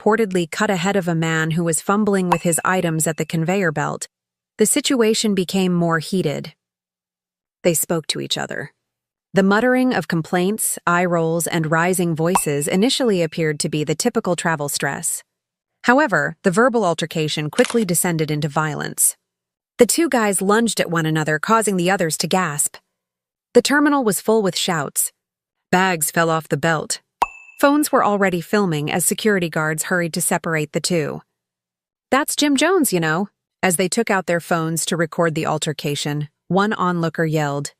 reportedly cut ahead of a man who was fumbling with his items at the conveyor belt, the situation became more heated. They spoke to each other. The muttering of complaints, eye rolls, and rising voices initially appeared to be the typical travel stress. However, the verbal altercation quickly descended into violence. The two guys lunged at one another, causing the others to gasp. The terminal was full with shouts. Bags fell off the belt. Phones were already filming as security guards hurried to separate the two. "That's Jim Jones, you know." As they took out their phones to record the altercation, one onlooker yelled.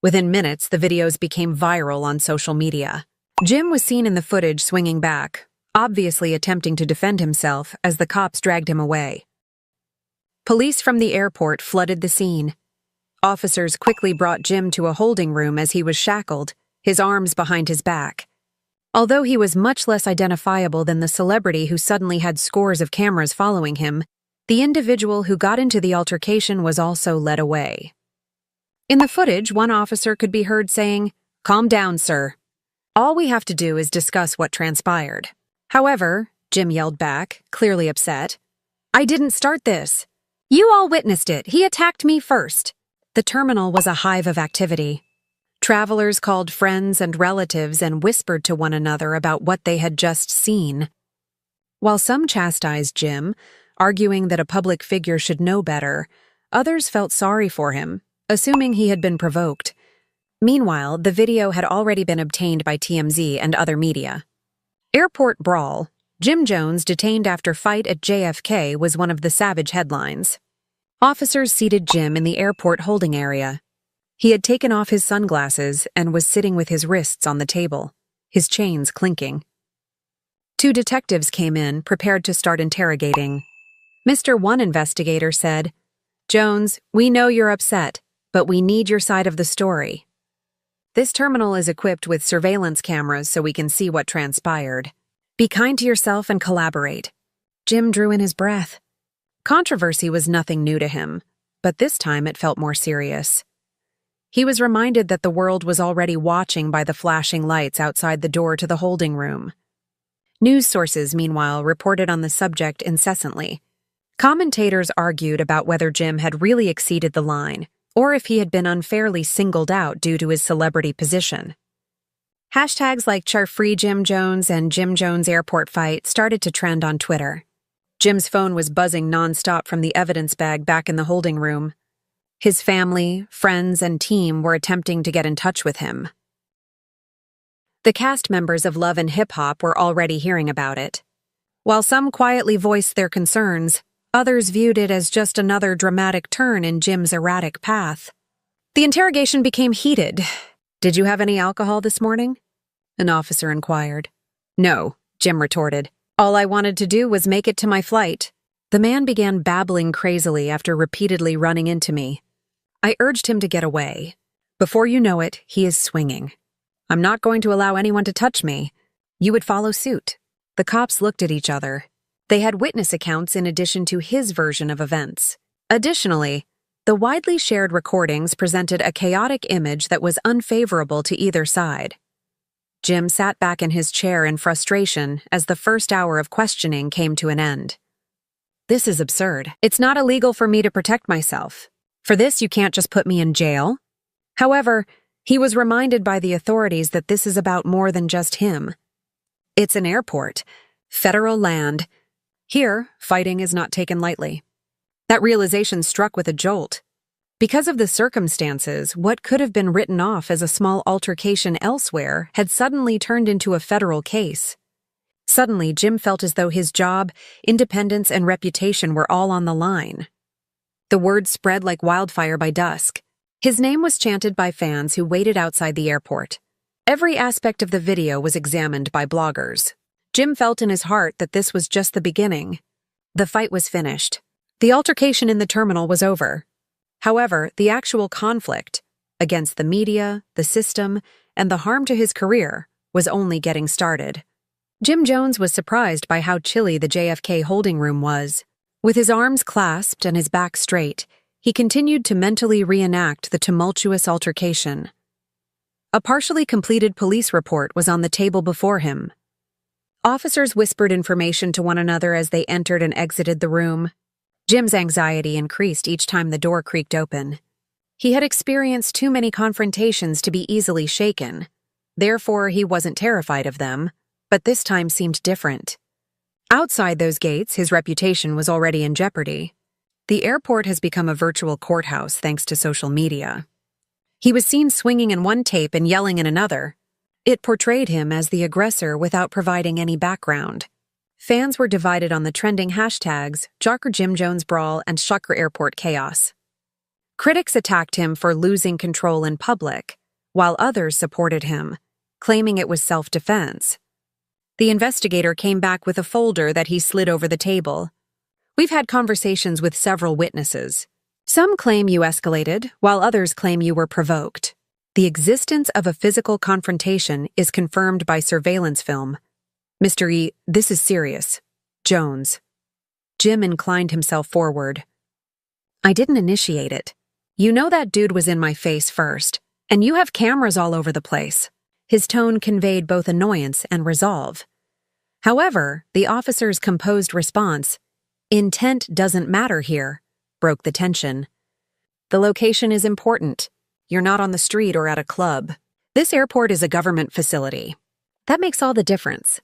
Within minutes, the videos became viral on social media. Jim was seen in the footage swinging back, obviously attempting to defend himself as the cops dragged him away. Police from the airport flooded the scene. Officers quickly brought Jim to a holding room as he was shackled, his arms behind his back. Although he was much less identifiable than the celebrity who suddenly had scores of cameras following him, the individual who got into the altercation was also led away. In the footage, one officer could be heard saying, "Calm down, sir. All we have to do is discuss what transpired." However, Jim yelled back, clearly upset, "I didn't start this. You all witnessed it. He attacked me first." The terminal was a hive of activity. Travelers called friends and relatives and whispered to one another about what they had just seen. While some chastised Jim, arguing that a public figure should know better, others felt sorry for him, assuming he had been provoked. Meanwhile, the video had already been obtained by TMZ and other media. Airport brawl. Jim Jones detained after fight at JFK was one of the savage headlines. Officers seated Jim in the airport holding area. He had taken off his sunglasses and was sitting with his wrists on the table, his chains clinking. Two detectives came in, prepared to start interrogating. One investigator said, "Jones, we know you're upset, but we need your side of the story. This terminal is equipped with surveillance cameras so we can see what transpired. Be kind to yourself and collaborate." Jim drew in his breath. Controversy was nothing new to him, but this time it felt more serious. He was reminded that the world was already watching by the flashing lights outside the door to the holding room. News sources, meanwhile, reported on the subject incessantly. Commentators argued about whether Jim had really exceeded the line, or if he had been unfairly singled out due to his celebrity position. Hashtags like #CharFree Jim Jones and Jim Jones Airport Fight started to trend on Twitter. Jim's phone was buzzing nonstop from the evidence bag back in the holding room. His family, friends, and team were attempting to get in touch with him. The cast members of Love and Hip Hop were already hearing about it. While some quietly voiced their concerns, others viewed it as just another dramatic turn in Jim's erratic path. The interrogation became heated. "Did you have any alcohol this morning?" an officer inquired. "No," Jim retorted. "All I wanted to do was make it to my flight." The man began babbling crazily after repeatedly running into me. I urged him to get away. Before you know it, he is swinging. "I'm not going to allow anyone to touch me." "You would follow suit." The cops looked at each other. They had witness accounts in addition to his version of events. Additionally, the widely shared recordings presented a chaotic image that was unfavorable to either side. Jim sat back in his chair in frustration as the first hour of questioning came to an end. "This is absurd. It's not illegal for me to protect myself. For this, you can't just put me in jail." However, he was reminded by the authorities that this is about more than just him. It's an airport, federal land. Here, fighting is not taken lightly. That realization struck with a jolt. Because of the circumstances, what could have been written off as a small altercation elsewhere had suddenly turned into a federal case. Suddenly, Jim felt as though his job, independence, and reputation were all on the line. The word spread like wildfire by dusk. His name was chanted by fans who waited outside the airport. Every aspect of the video was examined by bloggers. Jim felt in his heart that this was just the beginning. The fight was finished. The altercation in the terminal was over. However, the actual conflict, against the media, the system, and the harm to his career, was only getting started. Jim Jones was surprised by how chilly the JFK holding room was. With his arms clasped and his back straight, he continued to mentally reenact the tumultuous altercation. A partially completed police report was on the table before him. Officers whispered information to one another as they entered and exited the room. Jim's anxiety increased each time the door creaked open. He had experienced too many confrontations to be easily shaken. Therefore, he wasn't terrified of them, but this time seemed different. Outside those gates, his reputation was already in jeopardy. The airport has become a virtual courthouse thanks to social media. He was seen swinging in one tape and yelling in another. It portrayed him as the aggressor without providing any background. Fans were divided on the trending hashtags Jocker Jim Jones Brawl and Shucker Airport Chaos. Critics attacked him for losing control in public, while others supported him, claiming it was self-defense. The investigator came back with a folder that he slid over the table. We've had conversations with several witnesses. Some claim you escalated, while others claim you were provoked. The existence of a physical confrontation is confirmed by surveillance film. Mr. E, this is serious. Jones. Jim inclined himself forward. I didn't initiate it. You know that dude was in my face first, and you have cameras all over the place. His tone conveyed both annoyance and resolve. However, the officer's composed response, intent doesn't matter here, broke the tension. The location is important. You're not on the street or at a club. This airport is a government facility. That makes all the difference.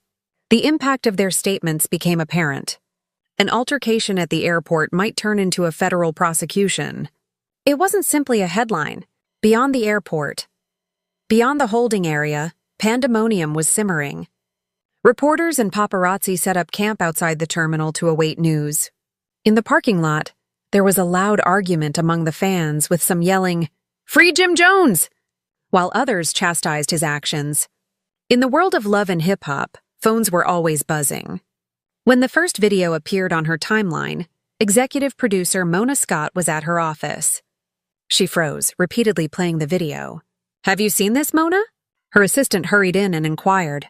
The impact of their statements became apparent. An altercation at the airport might turn into a federal prosecution. It wasn't simply a headline. Beyond the airport, beyond the holding area, pandemonium was simmering. Reporters and paparazzi set up camp outside the terminal to await news. In the parking lot, there was a loud argument among the fans with some yelling, "Free Jim Jones!" while others chastised his actions. In the world of love and hip-hop, phones were always buzzing. When the first video appeared on her timeline, executive producer Mona Scott was at her office. She froze, repeatedly playing the video. Have you seen this, Mona? Her assistant hurried in and inquired.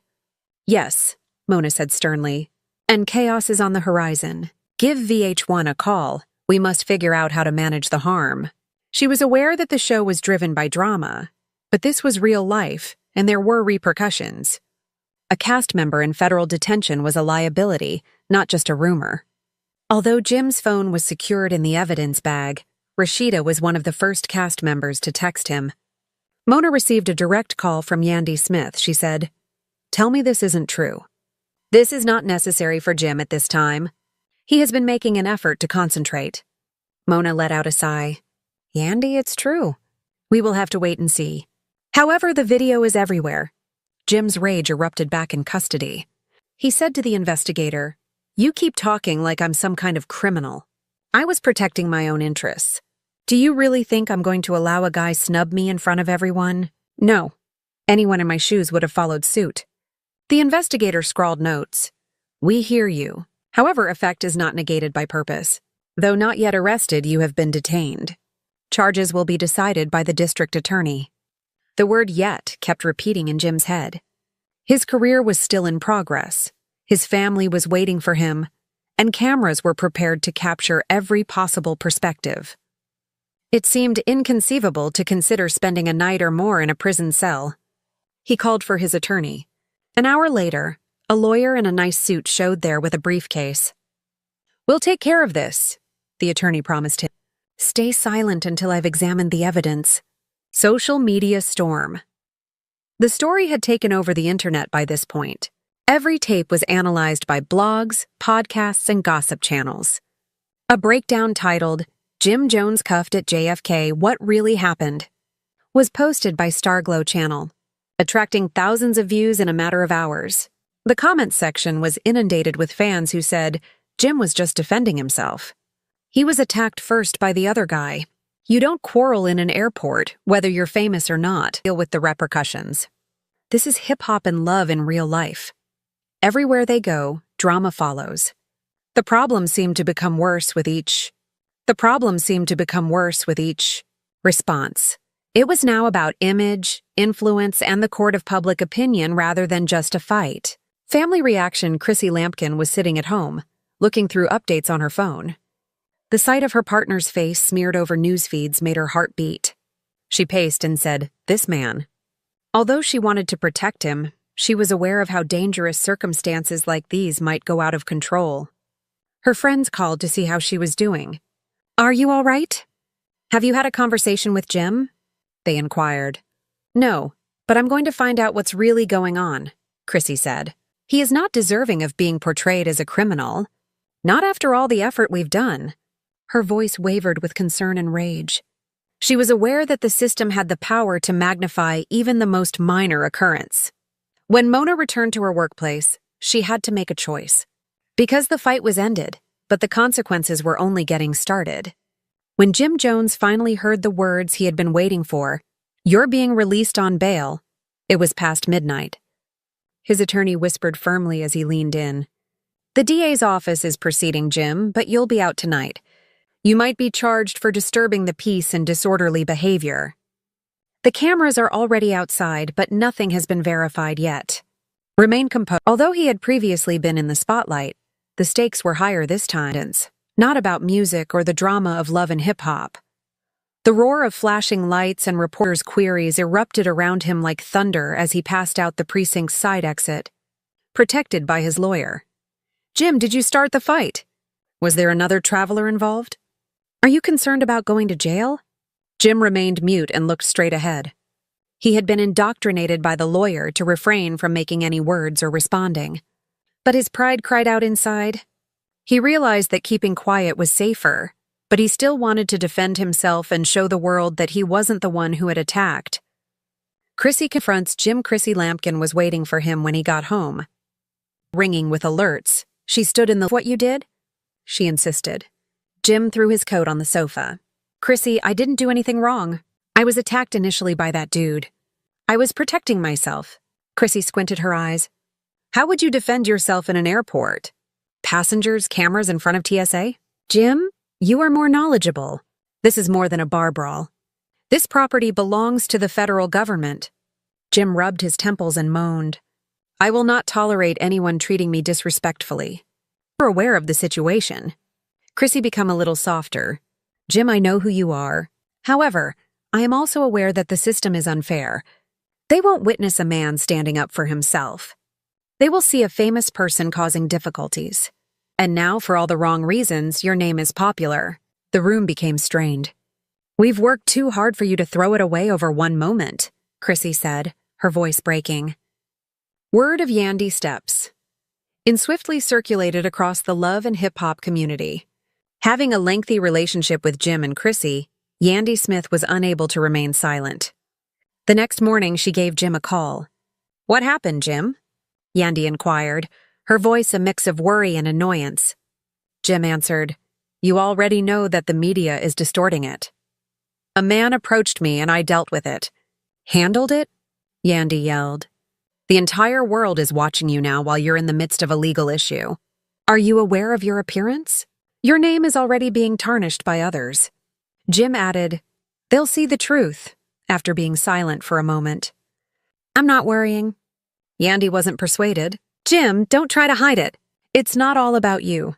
Yes, Mona said sternly. And chaos is on the horizon. Give VH1 a call. We must figure out how to manage the harm. She was aware that the show was driven by drama, but this was real life, and there were repercussions. A cast member in federal detention was a liability, not just a rumor. Although Jim's phone was secured in the evidence bag, Rashida was one of the first cast members to text him. Mona received a direct call from Yandy Smith. She said, "Tell me this isn't true. This is not necessary for Jim at this time. He has been making an effort to concentrate." Mona let out a sigh. Yandy, it's true. We will have to wait and see. However, the video is everywhere. Jim's rage erupted back in custody. He said to the investigator, "You keep talking like I'm some kind of criminal. I was protecting my own interests. Do you really think I'm going to allow a guy snub me in front of everyone? No. Anyone in my shoes would have followed suit." The investigator scrawled notes. "We hear you. However, effect is not negated by purpose. Though not yet arrested, you have been detained. Charges will be decided by the district attorney." The word "yet" kept repeating in Jim's head. His career was still in progress. His family was waiting for him, and cameras were prepared to capture every possible perspective. It seemed inconceivable to consider spending a night or more in a prison cell. He called for his attorney. An hour later, a lawyer in a nice suit showed there with a briefcase. "We'll take care of this," the attorney promised him. "Stay silent until I've examined the evidence." Social media storm. The story had taken over the internet by this point. Every tape was analyzed by blogs, podcasts, and gossip channels. A breakdown titled, "Jim Jones Cuffed at JFK, What Really Happened?" was posted by Starglow Channel, attracting thousands of views in a matter of hours. The comments section was inundated with fans who said Jim was just defending himself. He was attacked first by the other guy. You don't quarrel in an airport, whether you're famous or not, deal with the repercussions. This is hip-hop and love in real life. Everywhere they go, drama follows. The problem seemed to become worse with each response. It was now about image, influence, and the court of public opinion rather than just a fight. Family reaction. Chrissy Lampkin was sitting at home, looking through updates on her phone. The sight of her partner's face smeared over news feeds made her heart beat. She paced and said, "This man." Although she wanted to protect him, She was aware of how dangerous circumstances like these might go out of control. Her friends called to see how she was doing. "Are you all right? Have you had a conversation with Jim?" they inquired. "No, but I'm going to find out what's really going on," Chrissy said. "He is not deserving of being portrayed as a criminal. Not after all the effort we've done." Her voice wavered with concern and rage. She was aware that the system had the power to magnify even the most minor occurrence. When Mona returned to her workplace, she had to make a choice. Because the fight was ended, but the consequences were only getting started. When Jim Jones finally heard the words he had been waiting for, "You're being released on bail," it was past midnight. His attorney whispered firmly as he leaned in. "The DA's office is proceeding, Jim, but you'll be out tonight. You might be charged for disturbing the peace and disorderly behavior." The cameras are already outside, but nothing has been verified yet. Remain composed. Although he had previously been in the spotlight, the stakes were higher this time, not about music or the drama of love and hip-hop. The roar of flashing lights and reporters' queries erupted around him like thunder as he passed out the precinct's side exit, protected by his lawyer. "Jim, did you start the fight? Was there another traveler involved? Are you concerned about going to jail?" Jim remained mute and looked straight ahead. He had been indoctrinated by the lawyer to refrain from making any words or responding. But his pride cried out inside. He realized that keeping quiet was safer, but he still wanted to defend himself and show the world that he wasn't the one who had attacked. Chrissy confronts Jim. Chrissy Lampkin was waiting for him when he got home. Ringing with alerts, she stood in the "What you did?" she insisted. Jim threw his coat on the sofa. "Chrissy, I didn't do anything wrong. I was attacked initially by that dude. I was protecting myself." Chrissy squinted her eyes. "How would you defend yourself in an airport? Passengers, cameras in front of TSA? Jim, you are more knowledgeable. This is more than a bar brawl. This property belongs to the federal government." Jim rubbed his temples and moaned. "I will not tolerate anyone treating me disrespectfully. You're aware of the situation." Chrissy became a little softer. "Jim, I know who you are. However, I am also aware that the system is unfair. They won't witness a man standing up for himself. They will see a famous person causing difficulties. And now, for all the wrong reasons, your name is popular." The room became strained. "We've worked too hard for you to throw it away over one moment," Chrissy said, her voice breaking. Word of Yandy Steps. In swiftly circulated across the love and hip-hop community. Having a lengthy relationship with Jim and Chrissy, Yandy Smith was unable to remain silent. The next morning, she gave Jim a call. "What happened, Jim?" Yandy inquired, her voice a mix of worry and annoyance. Jim answered, "You already know that the media is distorting it. A man approached me and I dealt with it." "Handled it?" Yandy yelled. "The entire world is watching you now while you're in the midst of a legal issue. Are you aware of your appearance? Your name is already being tarnished by others." Jim added, "They'll see the truth," after being silent for a moment. "I'm not worrying." Yandy wasn't persuaded. "Jim, don't try to hide it. It's not all about you.